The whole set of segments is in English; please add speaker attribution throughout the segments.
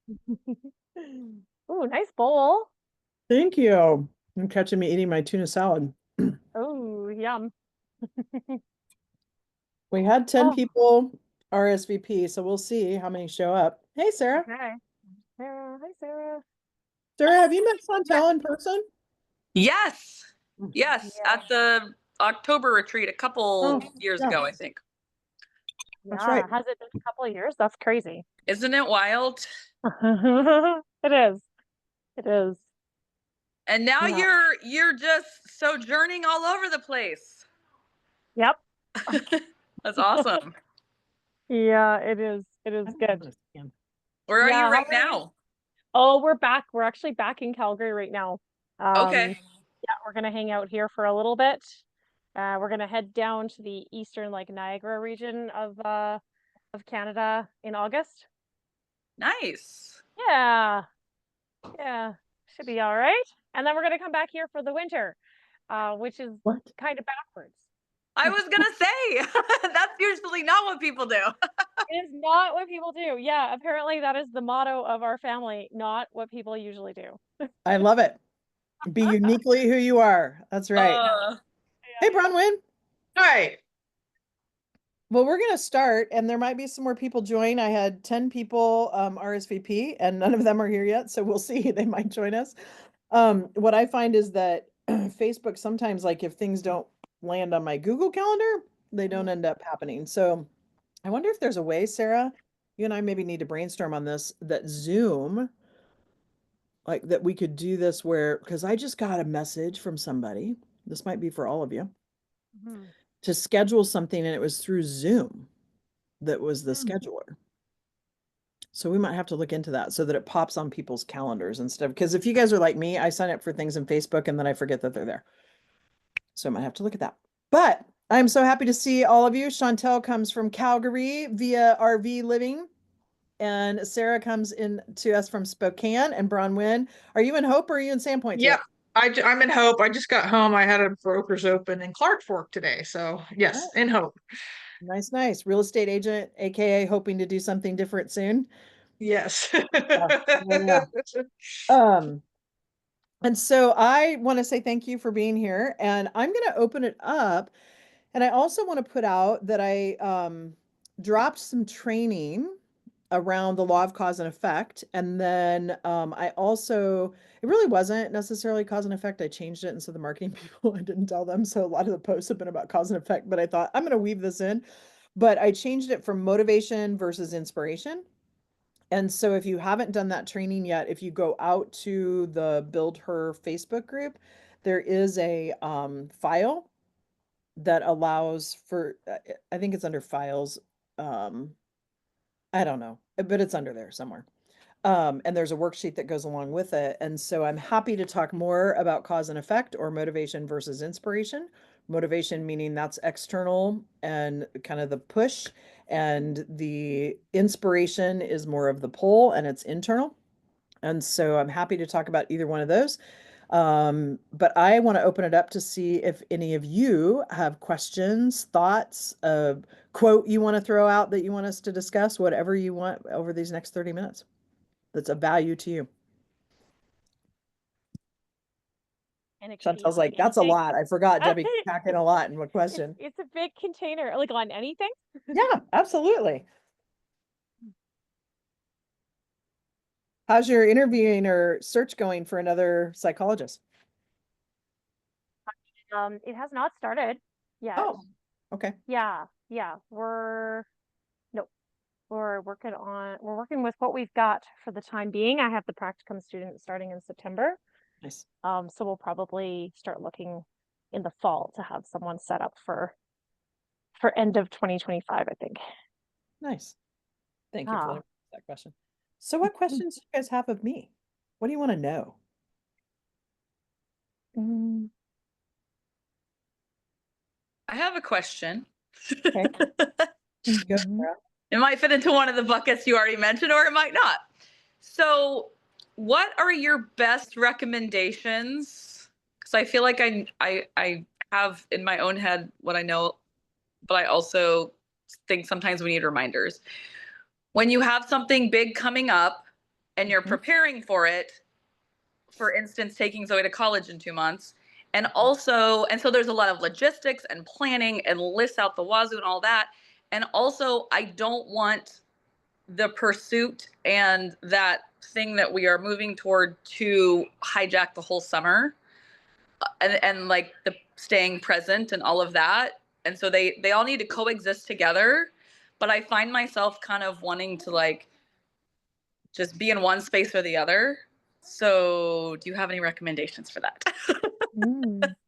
Speaker 1: Ooh, nice bowl.
Speaker 2: Thank you. I'm catching me eating my tuna salad.
Speaker 1: Oh, yum.
Speaker 2: We had 10
Speaker 1: Oh,
Speaker 2: people RSVP, so we'll see how many show up. Hey, Sarah.
Speaker 1: okay. Sarah, hi, Sarah.
Speaker 2: Sarah, have you met Chantel in person?
Speaker 3: Yes.
Speaker 2: Mm.
Speaker 3: Yes.
Speaker 1: Yeah.
Speaker 3: At the October retreat a
Speaker 2: Oh,
Speaker 3: couple years
Speaker 2: yeah,
Speaker 3: ago, I think.
Speaker 2: that's right.
Speaker 1: Yeah. Has it been a couple of years? That's crazy.
Speaker 3: Isn't it wild?
Speaker 1: It is. It is.
Speaker 3: And now
Speaker 1: Yeah.
Speaker 3: you're just sojourning all over the place.
Speaker 1: Yep.
Speaker 3: That's awesome.
Speaker 1: Yeah, it is. It
Speaker 2: I
Speaker 1: is
Speaker 2: don't
Speaker 1: good.
Speaker 2: have a scan.
Speaker 3: Where are you
Speaker 1: Yeah. How
Speaker 3: right
Speaker 1: are you?
Speaker 3: now?
Speaker 1: Oh, we're back. We're actually back in Calgary right now.
Speaker 3: Okay.
Speaker 1: Yeah, we're gonna hang out here for a little bit. We're gonna head down to the eastern, like Niagara region of Canada in August.
Speaker 3: Nice.
Speaker 1: Yeah, yeah, should be all right. And then we're gonna come back here for the winter, which is
Speaker 2: What?
Speaker 1: kind of backwards.
Speaker 3: I was gonna say that's usually not what people do.
Speaker 1: It is not what people do. Yeah, apparently that is the motto of our family, not what people usually do.
Speaker 2: I love it. Be uniquely who you are. That's right.
Speaker 3: Uh,
Speaker 2: Hey, Bronwyn.
Speaker 4: Hi.
Speaker 2: Well, we're going to start, and there might be some more people join. I had 10 people RSVP, and none of them are here yet, so we'll see. They might join us. What I find is that Facebook sometimes, like if things don't land on my Google Calendar, they don't end up happening. So I wonder if there's a way, Sarah, you and I maybe need to brainstorm on this, that Zoom, like that we could do this where, because I just got a message from somebody, this might be for all of you,
Speaker 1: Mhm.
Speaker 2: to schedule something, and it was through Zoom that was the
Speaker 1: Mhm.
Speaker 2: scheduler. So we might have to look into that so that it pops on people's calendars instead of, because if you guys are like me, I sign up for things in Facebook and then I forget that they're there. So I might have to look at that. But I'm so happy to see all of you. Chantel comes from Calgary via RV Living, and Sarah comes in to us from Spokane, and Bronwyn. Are you in Hope or are you in Sandpoint today?
Speaker 4: Yeah, I'm in Hope. I just got home. I had a broker's open in Clark Fork today. So yes,
Speaker 2: Oh,
Speaker 4: in Hope.
Speaker 2: nice, nice. Real estate agent, aka hoping to do something different soon.
Speaker 4: Yes.
Speaker 2: Yeah. Yeah. Um, and so I want to say thank you for being here, and I'm going to open it up. And I also want to put out that I dropped some training around the law of cause and effect. And then I also, it really wasn't necessarily cause and effect. I changed it. And so the marketing people, I didn't tell them. So a lot of the posts have been about cause and effect, but I thought I'm going to weave this in. But I changed it from motivation versus inspiration. And so if you haven't done that training yet, if you go out to the Build Her Facebook group, there is a file that allows for, I think it's under files. Um, I don't know, but it's under there somewhere. And there's a worksheet that goes along with it. And so I'm happy to talk more about cause and effect or motivation versus inspiration. Motivation meaning that's external and kind of the push, and the inspiration is more of the pull and it's internal. And so I'm happy to talk about either one of those. But I want to open it up to see if any of you have questions, thoughts, a quote you want to throw out that you want us to discuss, whatever you want over these next 30 minutes that's of value to you.
Speaker 1: And it could be
Speaker 2: Chantel's
Speaker 1: on
Speaker 2: like, that's a
Speaker 1: anything.
Speaker 2: lot. I forgot Debbie packing a lot in what question.
Speaker 1: It's a big container, like on anything.
Speaker 2: Yeah, absolutely. How's your interviewing or search going for another psychologist?
Speaker 1: It has not started yet.
Speaker 2: Oh, okay.
Speaker 1: Yeah, yeah. No, we're working with what we've got for the time being. I have the practicum student starting in September.
Speaker 2: Nice.
Speaker 1: So we'll probably start looking in the fall to have someone set up for end of 2025, I think.
Speaker 2: Nice. Thank you for
Speaker 1: Ah.
Speaker 2: that question. So what questions do you guys have of me? What do you want to know?
Speaker 1: Mm,
Speaker 3: I have a question.
Speaker 2: Okay. Go,
Speaker 1: mhm.
Speaker 2: Sarah.
Speaker 3: It might fit into one of the buckets you already mentioned, or it might not. So, what are your best recommendations? Because I feel like I have in my own head what I know, but I also think sometimes we need reminders. When you have something big coming up, and you're
Speaker 2: Mhm.
Speaker 3: preparing for it, for instance, taking Zoe to college in 2 months. And also, and so there's a lot of logistics and planning and lists out the wazoo and all that. And also, I don't want the pursuit and that thing that we are moving toward to hijack the whole summer, and like the staying present and all of that. And so they all need to coexist together. But I find myself kind of wanting to like just be in one space or the other. So do you have any recommendations for that?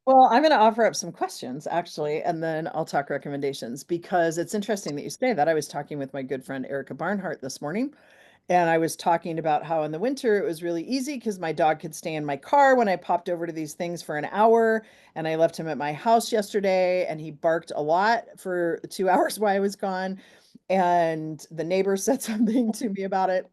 Speaker 2: Well, I'm going to offer up some questions actually, and then I'll talk recommendations because it's interesting that you say that. I was talking with my good friend Erica Barnhart this morning, and I was talking about how in the winter it was really easy because my dog could stay in my car when I popped over to these things for an hour. And I left him at my house yesterday, and he barked a lot for 2 hours while I was gone. And the neighbor said something to me about it.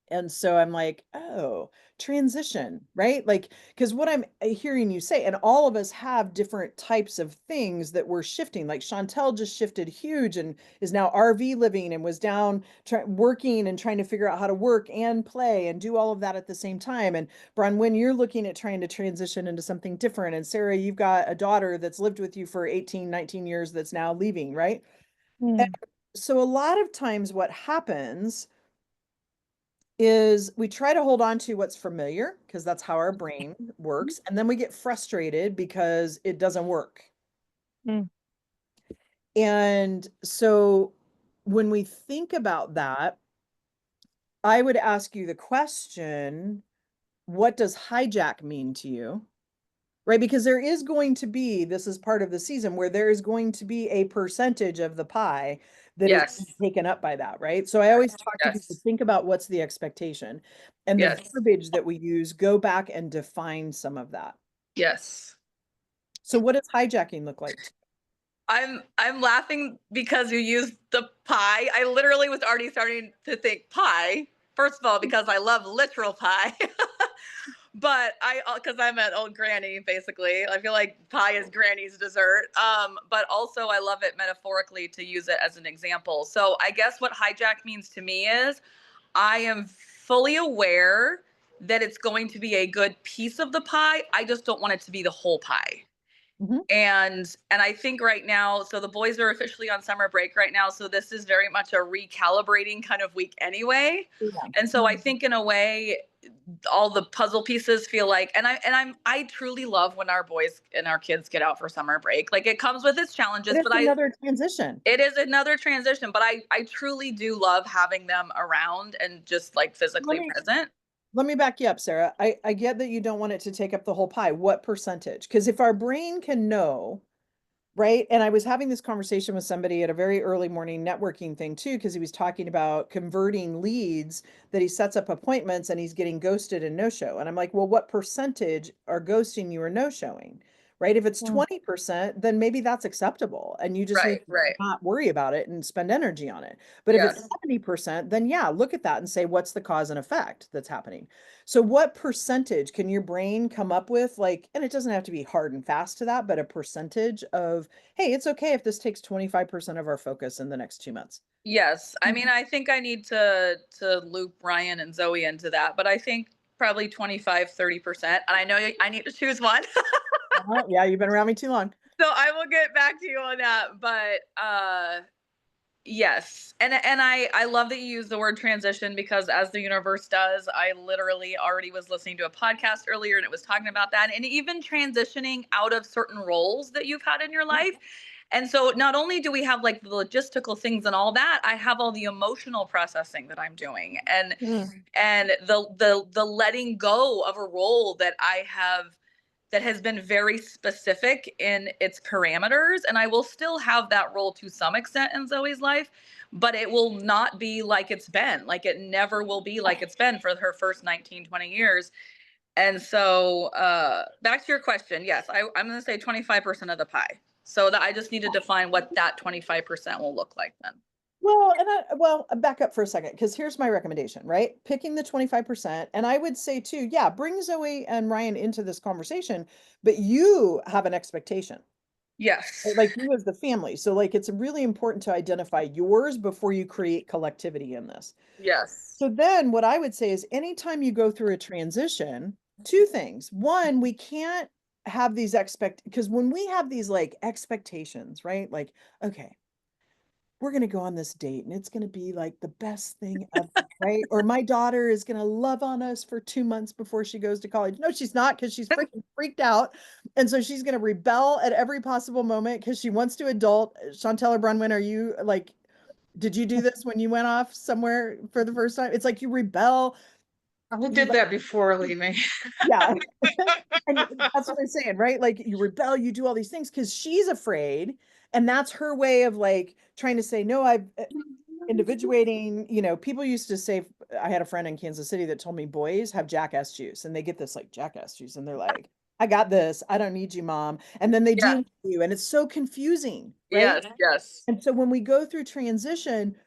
Speaker 2: And so I'm like, oh, transition, right? Like, because what I'm hearing you say, and all of us have different types of things that we're shifting. Like Chantel just shifted huge and is now RV living and was down working and trying to figure out how to work and play and do all of that at the same time. And Bronwyn, you're looking at trying to transition into something different. And Sarah, you've got a daughter that's lived with you for 18, 19 years that's now leaving, right? And so a lot of times what happens is we try to hold on to what's familiar because that's how our brain works. And then we get frustrated because it doesn't work.
Speaker 1: Mm.
Speaker 2: And so when we think about that, I would ask you the question, what does hijack mean to you? Right? Because there is going to be, this is part of the season where there is going to be a percentage of the pie that is
Speaker 3: Yes.
Speaker 2: taken up by that, right? So I always talk to people,
Speaker 3: Yes.
Speaker 2: think about what's the expectation and the
Speaker 3: Yes.
Speaker 2: verbiage that we use, go back and define some of that.
Speaker 3: Yes.
Speaker 2: So what does hijacking look like?
Speaker 3: I'm laughing because you used the pie. I literally was already starting to think pie. First of all, because I love literal pie. But because I'm an old granny, basically. I feel like pie is granny's dessert. But also I love it metaphorically to use it as an example. So I guess what hijack means to me is I am fully aware that it's going to be a good piece of the pie. I just don't want it to be the whole pie.
Speaker 2: Mhm.
Speaker 3: And I think right now, so the boys are officially on summer break right now, so this is very much a recalibrating kind of week anyway.
Speaker 2: Yeah.
Speaker 3: And so I think in a way all the puzzle pieces feel like, I truly love when our boys and our kids get out for summer break. Like it comes with its challenges,
Speaker 2: It's
Speaker 3: but
Speaker 2: another transition.
Speaker 3: it is another transition, but I truly do love having them around and just like
Speaker 2: Let
Speaker 3: physically
Speaker 2: me
Speaker 3: present.
Speaker 2: let me back you up, Sarah. I get that you don't want it to take up the whole pie. What percentage? Because if our brain can know, right? And I was having this conversation with somebody at a very early morning networking thing too, because he was talking about converting leads that he sets up appointments and he's getting ghosted and no show. And I'm like, well, what percentage are ghosting you or no showing? Right? If it's 20%, then maybe that's acceptable and you just need
Speaker 3: Right,
Speaker 2: to
Speaker 3: right.
Speaker 2: not worry about it and spend energy on it. But if it's
Speaker 3: Yes.
Speaker 2: 70%, then yeah, look at that and say, what's the cause and effect that's happening? So what percentage can your brain come up with? Like, and it doesn't have to be hard and fast to that, but a percentage of, hey, it's okay if this takes 25% of our focus in the next 2 months.
Speaker 3: Yes. I mean, I think I need to loop Ryan and Zoe into that, but I think probably 25-30%. And I know I need to choose one.
Speaker 2: Yeah, you've been around me too long.
Speaker 3: So I will get back to you on that. But yes. And I love that you use the word transition because as the universe does, I literally already was listening to a podcast earlier and it was talking about that. And even transitioning out of certain roles that you've had in your life. And so not only do we have like the logistical things and all that, I have all the emotional processing that I'm doing and the letting go of a role that I have that has been very specific in its parameters. And I will still have that role to some extent in Zoe's life, but it will not be like it's been. Like it never will be like it's been for her first 19, 20 years. And so back to your question, yes, I'm going to say 25% of the pie. So that I just need to define what that 25% will look like then.
Speaker 2: Well, back up for a second, because here's my recommendation, right? Picking the 25%. And I would say too, yeah, bring Zoe and Ryan into this conversation, but you have an expectation.
Speaker 3: Yes.
Speaker 2: like you as the family. So like it's really important to identify yours before you create collectivity in this.
Speaker 3: Yes.
Speaker 2: So then what I would say is anytime you go through a transition, two things. One, we can't have these because when we have these like expectations, right? Like, okay, we're going to go on this date and it's going to be like the best thing ever, right? Or my daughter is going to love on us for 2 months before she goes to college. No, she's not, because she's freaking freaked out. And so she's going to rebel at every possible moment because she wants to adult. Chantel or Bronwyn, are you like, did you do this when you went off somewhere for the first time? It's like you rebel.
Speaker 4: I
Speaker 2: You
Speaker 4: did that before leaving.
Speaker 2: yeah. And that's what I'm saying, right? Like you rebel, you do all these things because she's afraid. And that's her way of like trying to say, no, I've individuating, people used to say, I had a friend in Kansas City that told me boys have jackass juice and they get this like jackass juice and they're like, I got this. I don't need you, mom. And then they
Speaker 3: Yeah.
Speaker 2: deal with you. And it's so confusing, right?
Speaker 3: Yes. Yes.
Speaker 2: And so when we go through transition,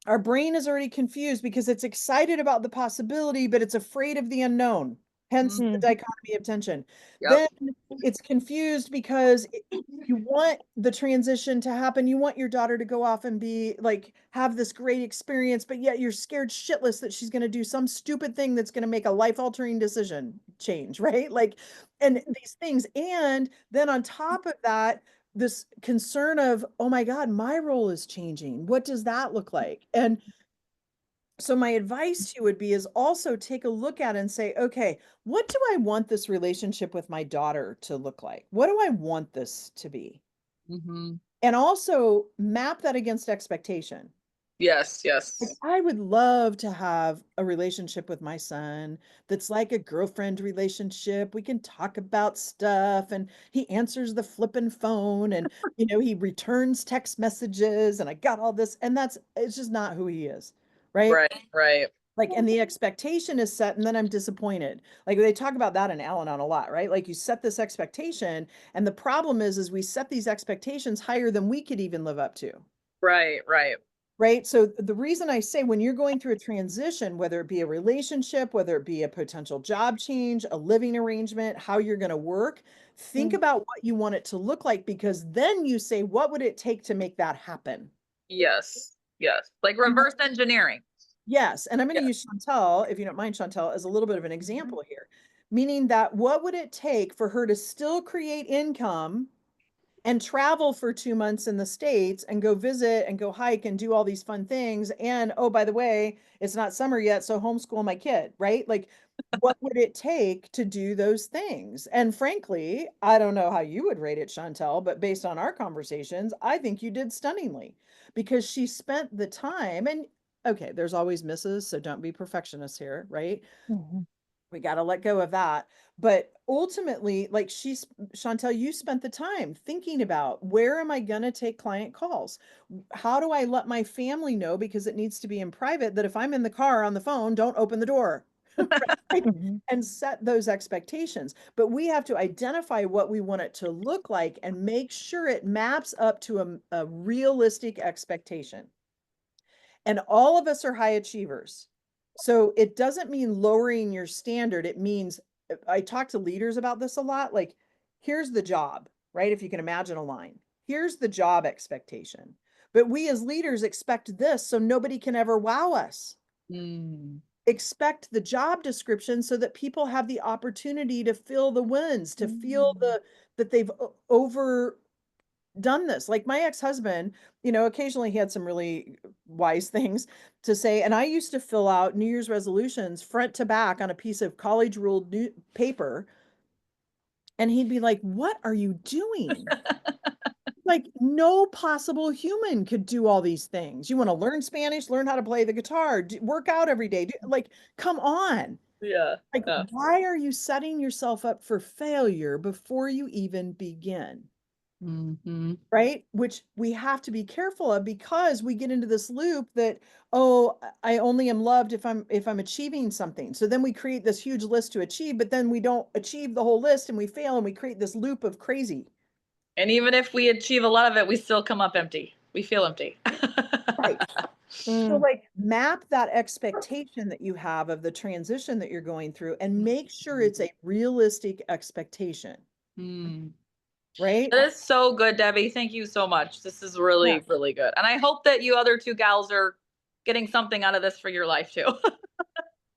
Speaker 2: our brain is already confused because it's excited about the possibility, but it's afraid of the unknown. Hence the dichotomy of tension.
Speaker 3: Yep.
Speaker 2: Then it's confused because you want the transition to happen. You want your daughter to go off and be like, have this great experience, but yet you're scared shitless that she's going to do some stupid thing that's going to make a life altering decision change, right? Like, and these things. And then on top of that, this concern of, oh my God, my role is changing. What does that look like? And so my advice to you would be is also take a look at it and say, okay, what do I want this relationship with my daughter to look like? What do I want this to be?
Speaker 3: Mm-hmm.
Speaker 2: And also map that against expectation.
Speaker 3: Yes.
Speaker 2: Like,
Speaker 3: Yes.
Speaker 2: I would love to have a relationship with my son that's like a girlfriend relationship. We can talk about stuff and he answers the flippin' phone and, he returns text messages and I got all this. And it's just not who he is. Right.
Speaker 3: Right. Right.
Speaker 2: Like, and the expectation is set and then I'm disappointed. Like they talk about that in Al-Anon a lot, right? Like you set this expectation and the problem is we set these expectations higher than we could even live up to.
Speaker 3: Right. Right.
Speaker 2: Right. So the reason I say when you're going through a transition, whether it be a relationship, whether it be a potential job change, a living arrangement, how you're going to work, think about what you want it to look like, because then you say, what would it take to make that happen?
Speaker 3: Yes. Yes. Like reverse engineering.
Speaker 2: Yes. And I'm going to
Speaker 3: Yeah.
Speaker 2: use Chantel, if you don't mind, Chantel, as a little bit of an example here, meaning that what would it take for her to still create income and travel for 2 months in the States and go visit and go hike and do all these fun things? And oh, by the way, it's not summer yet, so homeschool my kid, right? Like, what would it take to do those things? And frankly, I don't know how you would rate it, Chantel, but based on our conversations, I think you did stunningly because she spent the time. And okay, there's always misses, so don't be perfectionists here, right? We got to let go of that. But ultimately, like Chantel, you spent the time thinking about, where am I going to take client calls? How do I let my family know, because it needs to be in private, that if I'm in the car on the phone, don't open the door. Right? And set those expectations. But we have to identify what we want it to look like and make sure it maps up to a realistic expectation. And all of us are high achievers. So it doesn't mean lowering your standard. It means, I talk to leaders about this a lot. Like, here's the job, right? If you can imagine a line, here's the job expectation. But we as leaders expect this, so nobody can ever wow us. Expect the job description so that people have the opportunity to feel the wins, to feel that they've over done this. Like my ex-husband, occasionally he had some really wise things to say. And I used to fill out New Year's resolutions front to back on a piece of college ruled paper. And he'd be like, what are you doing? Like, no possible human could do all these things. You want to learn Spanish, learn how to play the guitar, work out every day. Like, come on.
Speaker 3: Yeah.
Speaker 2: Like, why are you setting yourself up for failure before you even begin? Right? Which we have to be careful of, because we get into this loop that, oh, I only am loved if I'm achieving something. So then we create this huge list to achieve, but then we don't achieve the whole list and we fail and we create this loop of crazy.
Speaker 3: And even if we achieve a lot of it, we still come up empty. We feel empty.
Speaker 2: Right. So like map that expectation that you have of the transition that you're going through and make sure it's a realistic expectation. right?
Speaker 3: That is so good, Debbie. Thank you so much. This is really,
Speaker 2: Yeah.
Speaker 3: really good. And I hope that you other two gals are getting something out of this for your life too.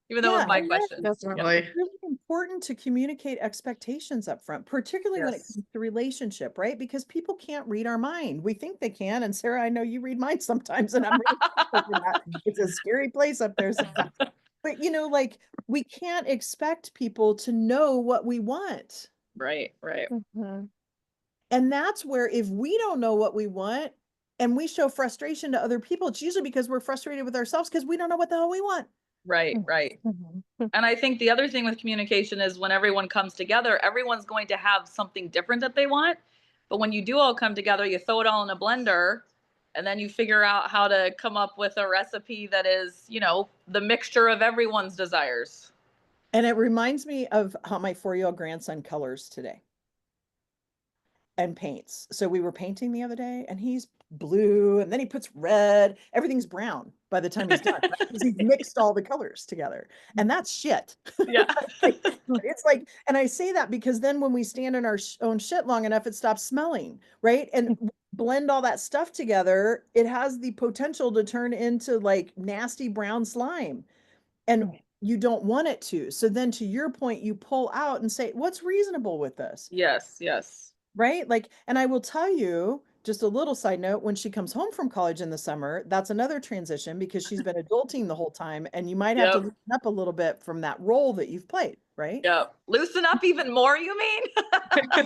Speaker 3: Even though it
Speaker 2: Yeah,
Speaker 3: was my
Speaker 2: and then
Speaker 3: question. Yeah.
Speaker 4: Definitely.
Speaker 2: it's really important to communicate expectations up front, particularly when it
Speaker 3: Yes.
Speaker 2: comes to relationship, right? Because people can't read our mind. We think they can. And Sarah, I know you read mine sometimes, and I'm really grateful for that. It's a scary place up there sometimes. But like we can't expect people to know what we want.
Speaker 3: Right, right,
Speaker 1: Mhm.
Speaker 2: And that's where if we don't know what we want and we show frustration to other people, it's usually because we're frustrated with ourselves because we don't know what the hell we want.
Speaker 3: right, right.
Speaker 1: Mhm.
Speaker 3: And I think the other thing with communication is when everyone comes together, everyone's going to have something different that they want. But when you do all come together, you throw it all in a blender and then you figure out how to come up with a recipe that is, the mixture of everyone's desires.
Speaker 2: And it reminds me of how my 4-year-old grandson colors today and paints. So we were painting the other day and he's blue and then he puts red. Everything's brown by the time he's done, right? Because he's mixed all the colors together. And that's shit.
Speaker 3: Yeah.
Speaker 2: It's like, and I say that because then when we stand in our own shit long enough, it stops smelling, right? And blend all that stuff together, it has the potential to turn into like nasty brown slime. And you don't want it to. So then to your point, you pull out and say, what's reasonable with this?
Speaker 3: Yes, yes.
Speaker 2: Right? Like, and I will tell you, just a little side note, when she comes home from college in the summer, that's another transition because she's been adulting the whole time and you might have to
Speaker 3: Yep.
Speaker 2: loosen up a little bit from that role that you've played, right?
Speaker 3: Yep. Loosen up even more, you mean?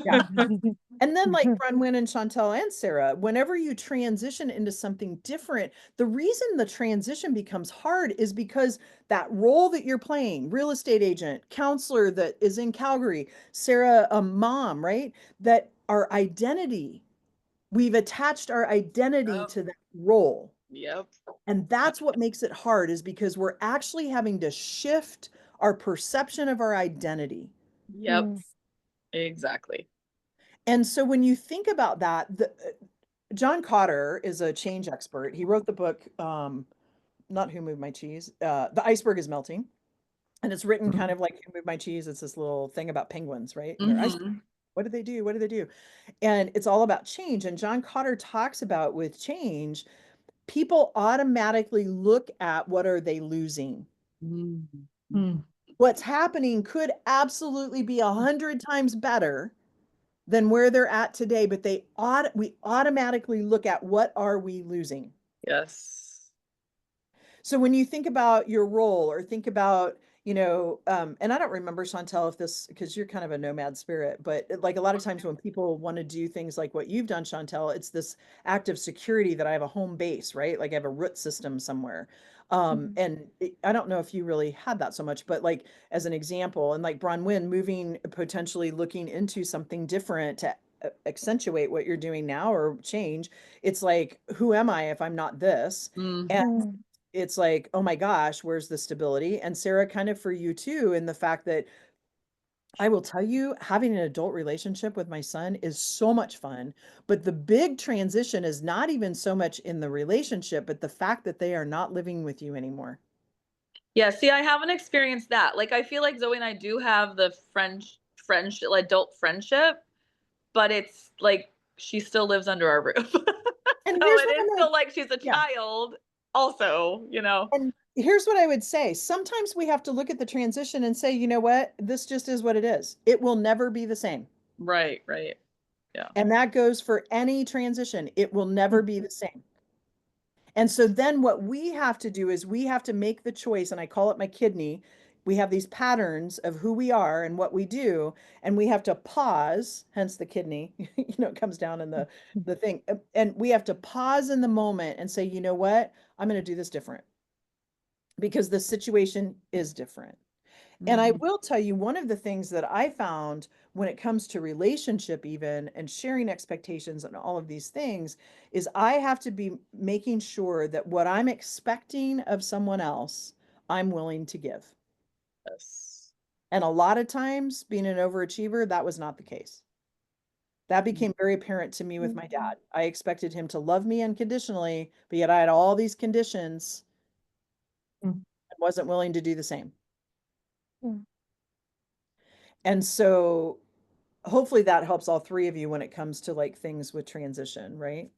Speaker 2: Yeah. And then like Bronwyn and Chantel and Sarah, whenever you transition into something different, the reason the transition becomes hard is because that role that you're playing, real estate agent, counselor that is in Calgary, Sarah, a mom, right? That our identity, we've attached our identity
Speaker 3: Yep.
Speaker 2: to that role.
Speaker 3: Yep.
Speaker 2: And that's what makes it hard is because we're actually having to shift our perception of our identity.
Speaker 3: Yep. Exactly.
Speaker 2: And so when you think about that, John Cotter is a change expert. He wrote the book, not Who Moved My Cheese, The Iceberg is Melting. And it's written kind of like Who Moved My Cheese. It's this little thing about penguins, right? And they're iceberg. What do they do? What do they do? And it's all about change. And John Cotter talks about with change, people automatically look at what are they losing. What's happening could absolutely be 100 times better than where they're at today, but we automatically look at what are we losing.
Speaker 3: Yes.
Speaker 2: So when you think about your role or think about, and I don't remember, Chantel, if this, because you're kind of a nomad spirit, but like a lot of times when people want to do things like what you've done, Chantel, it's this act of security that I have a home base, right? Like I have a root system somewhere. I don't know if you really had that so much, but like as an example, and like Bronwyn moving, potentially looking into something different to accentuate what you're doing now or change, it's like, who am I if I'm not this? And it's like, oh my gosh, where's the stability? And Sarah, kind of for you too, in the fact that I will tell you, having an adult relationship with my son is so much fun. But the big transition is not even so much in the relationship, but the fact that they are not living with you anymore.
Speaker 3: Yeah, see, I haven't experienced that. Like, I feel like Zoe and I do have the friendship, adult friendship, but it's like she still lives under our roof.
Speaker 2: And
Speaker 3: So
Speaker 2: here's
Speaker 3: it
Speaker 2: what
Speaker 3: is
Speaker 2: I'm
Speaker 3: still
Speaker 2: gonna,
Speaker 3: like she's a
Speaker 2: yeah.
Speaker 3: child, also.
Speaker 2: And here's what I would say. Sometimes we have to look at the transition and say, you know what? This just is what it is. It will never be the same.
Speaker 3: Right, right. Yeah.
Speaker 2: And that goes for any transition. It will never be the same. And so then what we have to do is we have to make the choice, and I call it my kidney. We have these patterns of who we are and what we do, and we have to pause, hence the kidney, it comes down in the thing. And we have to pause in the moment and say, you know what? I'm going to do this different because the situation is different. And I will tell you, one of the things that I found when it comes to relationship, even and sharing expectations and all of these things, is I have to be making sure that what I'm expecting of someone else, I'm willing to give.
Speaker 3: Yes.
Speaker 2: And a lot of times, being an overachiever, that was not the case. That became very apparent to me with my dad. I expected him to love me unconditionally, but yet I had all these conditions and wasn't willing to do the same. And so hopefully that helps all three of you when it comes to like things with transition, right?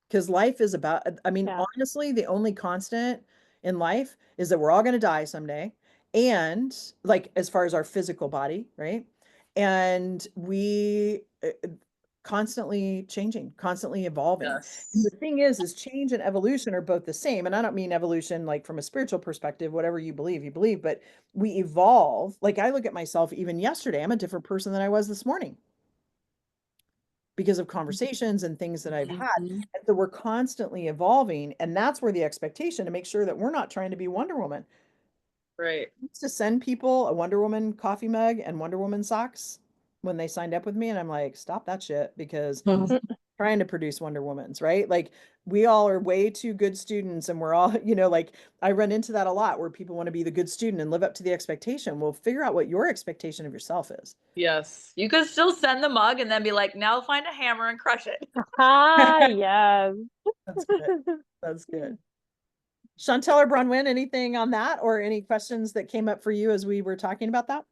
Speaker 2: Because life is about, I mean,
Speaker 1: Yeah.
Speaker 2: honestly, the only constant in life is that we're all going to die someday. And like, as far as our physical body, right? And we constantly changing, constantly evolving. And the
Speaker 3: Yes.
Speaker 2: thing is change and evolution are both the same. And I don't mean evolution like from a spiritual perspective, whatever you believe, but we evolve. Like I look at myself even yesterday, I'm a different person than I was this morning because of conversations and things that I've had.
Speaker 3: Mhm.
Speaker 2: And so we're constantly evolving. And that's where the expectation to make sure that we're not trying to be Wonder Woman.
Speaker 3: Right.
Speaker 2: I used to send people a Wonder Woman coffee mug and Wonder Woman socks when they signed up with me. And I'm like, stop that shit because
Speaker 4: Oh,
Speaker 2: I'm trying to produce Wonder Womans, right? Like we all are way too good students and we're all, you know, like I run into that a lot where people want to be the good student and live up to the expectation. Well, figure out what your expectation of yourself is.
Speaker 3: Yes. You could still send the mug and then be like, now find a hammer and crush it.
Speaker 1: Ah, yes.
Speaker 2: That's good. That's good. Chantel or Bronwyn, anything on that or any questions that came up for you as we were talking about that?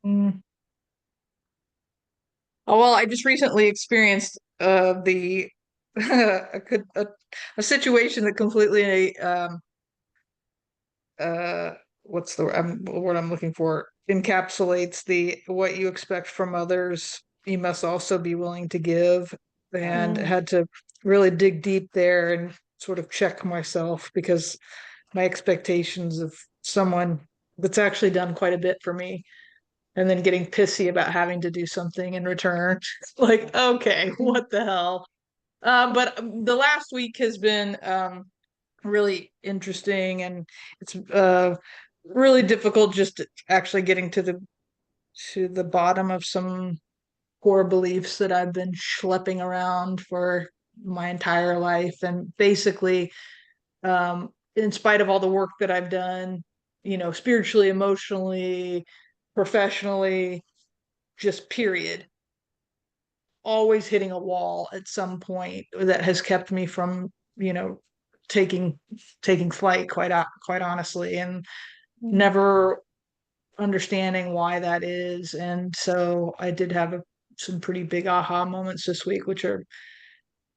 Speaker 4: mm. Oh, well, I just recently experienced the a situation that completely uh what's the word I'm looking for, encapsulates the what you expect from others you must also be willing to give, and
Speaker 1: Mm,
Speaker 4: had to really dig deep there and sort of check myself because my expectations of someone that's actually done quite a bit for me and then getting pissy about having to do something in return. Like, okay, what the hell? But the last week has been really interesting, and it's really difficult just actually getting to the bottom of some core beliefs that I've been schlepping around for my entire life, and basically, in spite of all the work that I've done, you know, spiritually, emotionally, professionally, just period, always hitting a wall at some point that has kept me from, you know, taking flight quite honestly, and
Speaker 1: mm,
Speaker 4: never understanding why that is. And so I did have some pretty big aha moments this week, which are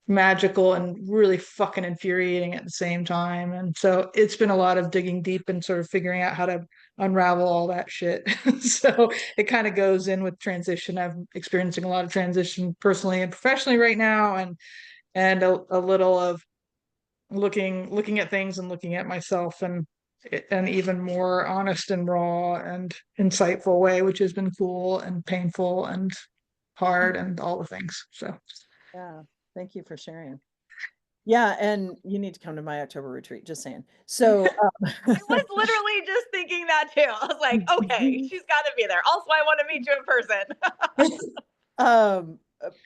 Speaker 4: magical and really fucking infuriating at the same time. And so it's been a lot of digging deep and sort of figuring out how to unravel all that shit. So it kind of goes in with transition. I'm experiencing a lot of transition personally and professionally right now, and a little of looking at things and looking at myself and an even more honest and raw and insightful way, which has been cool and painful and hard and all the things. So
Speaker 2: Yeah, thank you for sharing. Yeah, and you need to come to my October retreat, just saying. So,
Speaker 3: I was literally just thinking that too. I was like, okay, she's got to be there. Also, I want to meet you in person.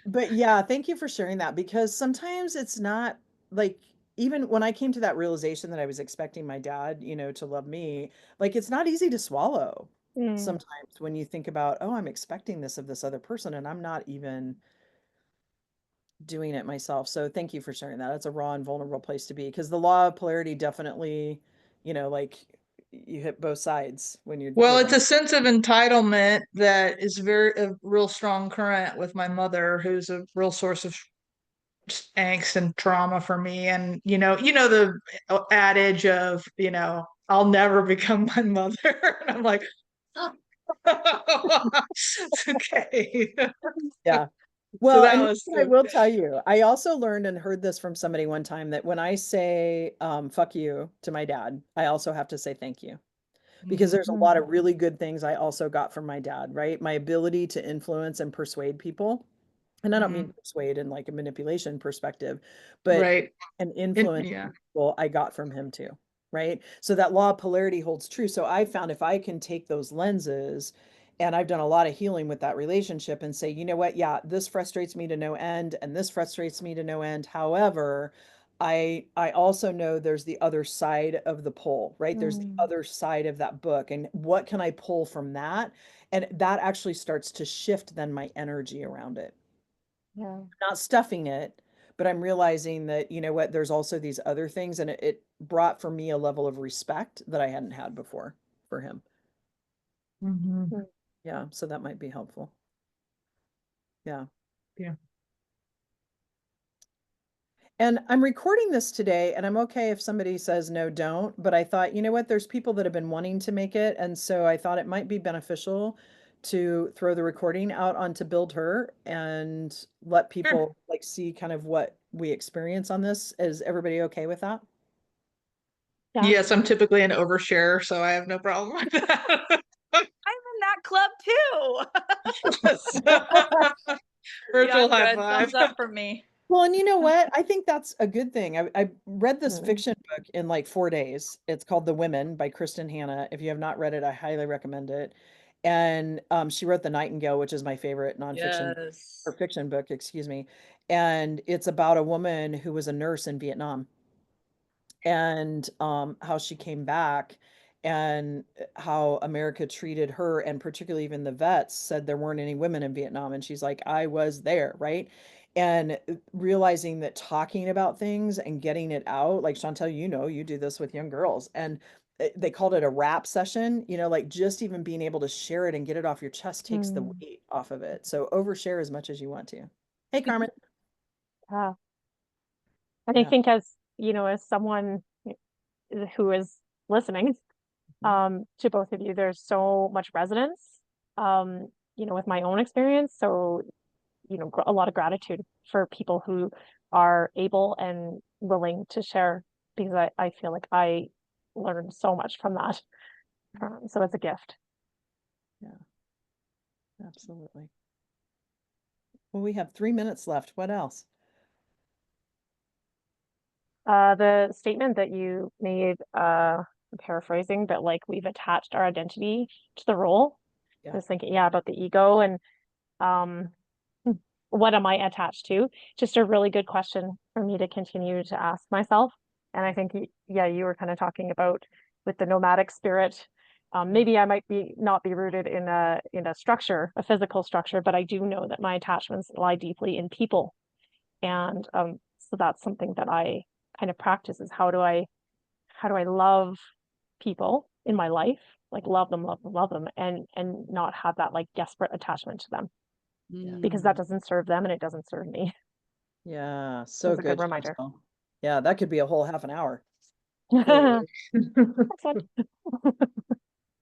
Speaker 2: but yeah, thank you for sharing that because sometimes it's not like even when I came to that realization that I was expecting my dad, you know, to love me, like it's not easy to swallow
Speaker 1: mm,
Speaker 2: sometimes when you think about, oh, I'm expecting this of this other person and I'm not even doing it myself. So thank you for sharing that. It's a raw and vulnerable place to be because the law of polarity definitely, you know, like you hit both sides when you're
Speaker 4: well, it's
Speaker 2: living.
Speaker 4: a sense of entitlement that is very a real strong current with my mother, who's a real source of angst and trauma for me. And the adage of, I'll never become my mother. And I'm like, it's okay.
Speaker 2: Yeah.
Speaker 4: So
Speaker 2: Well,
Speaker 4: that
Speaker 2: and
Speaker 4: was
Speaker 2: I
Speaker 4: the
Speaker 2: will tell you, I also learned and heard this from somebody one time that when I say fuck you to my dad, I also have to say thank you because there's a lot
Speaker 1: mm,
Speaker 2: of really good things I also got from my dad, right? My ability to influence and persuade people. And I don't mean
Speaker 4: Mhm.
Speaker 2: persuade in like a manipulation perspective, but
Speaker 4: Right.
Speaker 2: an influence
Speaker 4: Yeah.
Speaker 2: people I got from him too, right? So that law of polarity holds true. So I found if I can take those lenses, and I've done a lot of healing with that relationship and say, you know what? Yeah, this frustrates me to no end, and this frustrates me to no end. However, I also know there's the other side of the pole, right? There's the
Speaker 1: mm,
Speaker 2: other side of that book, and what can I pull from that? And that actually starts to shift then my energy around it,
Speaker 1: yeah.
Speaker 2: not stuffing it, but I'm realizing that, you know what, there's also these other things. And it brought for me a level of respect that I hadn't had before for him.
Speaker 4: Mhm.
Speaker 1: Mm.
Speaker 2: Yeah. So that might be helpful. Yeah.
Speaker 4: Yeah.
Speaker 2: And I'm recording this today, and I'm okay if somebody says no, don't. But I thought, you know what? There's people that have been wanting to make it. And so I thought it might be beneficial to throw the recording out onto BuildHER and let
Speaker 3: Sure.
Speaker 2: people like see kind of what we experience on this. Is everybody okay with that?
Speaker 1: Yeah.
Speaker 4: Yes, I'm typically an overshare, so I have no problem with that.
Speaker 3: I'm in that club too. Yeah,
Speaker 4: Virtual
Speaker 3: I'm
Speaker 4: high
Speaker 3: good.
Speaker 4: five.
Speaker 3: Thumbs up for me.
Speaker 2: Well, and you know what? I think that's a good thing. I read this
Speaker 1: Mm.
Speaker 2: fiction book in like 4 days. It's called The Women by Kristen Hanna. If you have not read it, I highly recommend it. And she wrote The Nightingale, which is my favorite nonfiction or
Speaker 3: Yes.
Speaker 2: fiction book, excuse me. And it's about a woman who was a nurse in Vietnam and how she came back and how America treated her, and particularly even the vets said there weren't any women in Vietnam. And she's like, I was there, right? And realizing that talking about things and getting it out, like Chantel, you know, you do this with young girls, and they called it a rap session, you know, like just even being able to share it and get it off your chest takes the
Speaker 1: Mm.
Speaker 2: weight off of it. So overshare as much as you want to. Hey, Carmen.
Speaker 1: Yeah. And I
Speaker 2: Yeah.
Speaker 1: think as, you know, as someone who is listening,
Speaker 2: Mhm.
Speaker 1: to both of you, there's so much resonance, you know, with my own experience. So, you know, a lot of gratitude for people who are able and willing to share, because I feel like I learned so much from that. So it's a gift.
Speaker 2: Yeah, absolutely. Well, we have 3 minutes left. What else?
Speaker 1: The statement that you made, I'm paraphrasing, but like we've attached our identity to the role. I
Speaker 2: Yeah.
Speaker 1: was thinking, yeah, about the ego and um, what am I attached to? Just a really good question for me to continue to ask myself. And I think, yeah, you were kind of talking about with the nomadic spirit. Maybe I might be not be rooted in a structure, a physical structure, but I do know that my attachments lie deeply in people. And so that's something that I kind of practice is how do I love people in my life, like love them, and not have that like desperate attachment to them because that
Speaker 3: Mm.
Speaker 1: doesn't serve them and it doesn't serve me.
Speaker 2: Yeah, so
Speaker 1: That's a good
Speaker 2: good,
Speaker 1: reminder.
Speaker 2: Chantel. Yeah, that could be a whole half an hour.
Speaker 4: Totally.
Speaker 1: Excellent.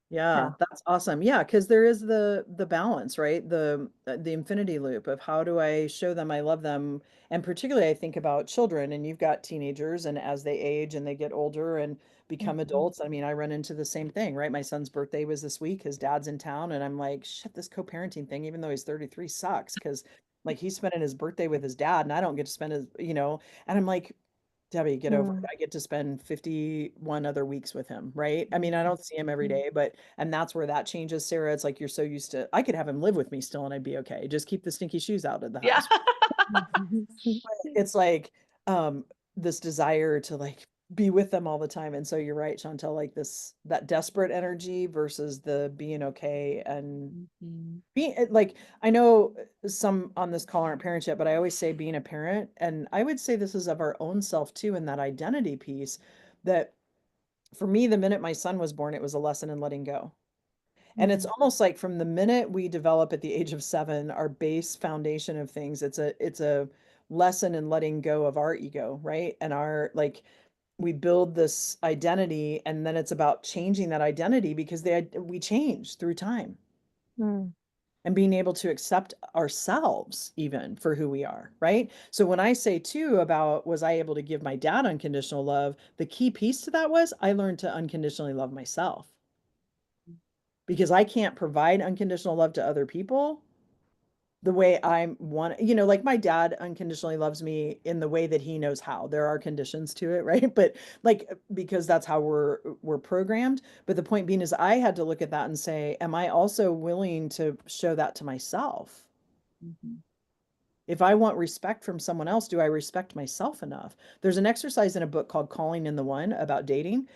Speaker 2: Yeah,
Speaker 1: Yeah.
Speaker 2: that's awesome. Yeah, because there is the balance, right? The infinity loop of how do I show them I love them, and particularly I think about children, and you've got teenagers, and as they age and they get older and become
Speaker 1: Mhm.
Speaker 2: adults, I mean, I run into the same thing, right? My son's birthday was this week. His dad's in town, and I'm like, shit, this co-parenting thing, even though he's 33, sucks because like he's spending his birthday with his dad, and I don't get to spend his, you know, and I'm like, Debbie, get over it.
Speaker 1: Mm.
Speaker 2: I get to spend 51 other weeks with him, right? I mean, I
Speaker 3: Mm.
Speaker 2: don't see him every day, but and that's where that changes, Sarah. It's like you're so used to I could have him live with me still and I'd be okay. Just keep the stinky shoes out of the
Speaker 3: Yeah.
Speaker 2: house. It's like this desire to like be with them all the time. And so you're right, Chantel, like this that desperate energy versus the being okay and
Speaker 3: Mhm.
Speaker 2: being like I know some on this call aren't parents yet, but I always say being a parent, and I would say this is of our own self too, in that identity piece that for me, the minute my son was born, it was a lesson in letting go. And it's
Speaker 1: Mm.
Speaker 2: almost like from the minute we develop at the age of 7, our base foundation of things, it's a lesson in letting go of our ego, right? And our like we build this identity, and then it's about changing that identity because we change through time
Speaker 1: Mm.
Speaker 2: and being able to accept ourselves even for who we are, right? So when I say too about was I able to give my dad unconditional love, the key piece to that was I learned to unconditionally love myself because I can't provide unconditional love to other people the way I want, you know, like my dad unconditionally loves me in the way that he knows how. There are conditions to it, right? But like because that's how we're programmed. But the point being is I had to look at that and say, am I also willing to show that to myself?
Speaker 3: Mhm.
Speaker 2: If I want respect from someone else, do I respect myself enough? There's an exercise in a book called Calling in the One about dating,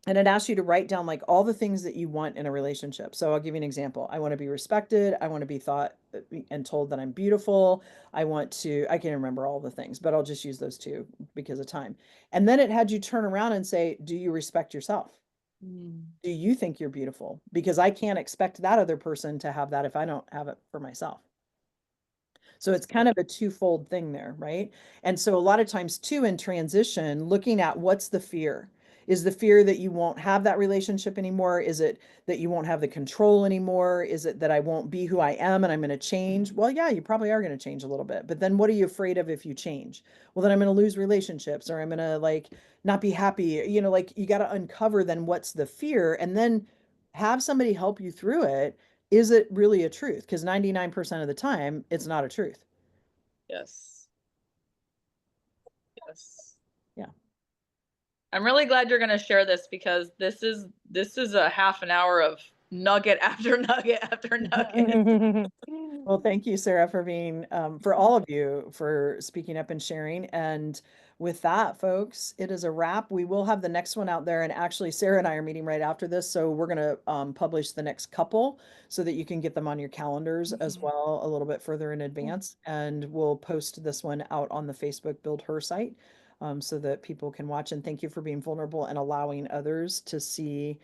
Speaker 2: and it asks you to write down like all the things that you want in a relationship. So I'll give you an example. I want to be respected. I want to be thought and told that I'm beautiful. I can't remember all the things, but I'll just use those two because of time. And then it had you turn around and say, do you respect yourself?
Speaker 3: Mm.
Speaker 2: Do you think you're beautiful? Because I can't expect that other person to have that if I don't have it for myself. So it's kind of a twofold thing there, right? And so a lot of times too, in transition, looking at what's the fear. Is the fear that you won't have that relationship anymore? Is it that you won't have the control anymore? Is it that I won't be who I am and I'm going to change? Well, yeah, you probably are going to change a little bit. But then what are you afraid of if you change? Well, then I'm going to lose relationships, or I'm going to like not be happy. You know, like you got to uncover then what's the fear, and then have somebody help you through it. Is it really a truth? Because 99% of the time, it's not a truth.
Speaker 3: Yes. Yes.
Speaker 2: Yeah.
Speaker 3: I'm really glad you're going to share this, because this is a half an hour of nugget after nugget after nugget.
Speaker 2: Well, thank you, Sarah, for being, for all of you for speaking up and sharing. And with that, folks, it is a wrap. We will have the next one out there. And actually, Sarah and I are meeting right after this. So we're going to publish the next couple so that you can get them on your calendars as well a little bit further in advance. And we'll post this one out on the Facebook Build Her site so that people can watch. And thank you for being vulnerable and allowing others to see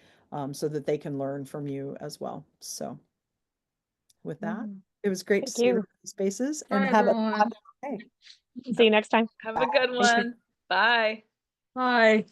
Speaker 2: so that they can learn from you as well. So with that, it was great to
Speaker 1: Thank
Speaker 2: see you
Speaker 1: you.
Speaker 2: in spaces,
Speaker 3: Bye,
Speaker 2: and have a
Speaker 3: everyone.
Speaker 2: day.
Speaker 1: See you next time.
Speaker 3: Have a good one. Bye.
Speaker 4: Bye.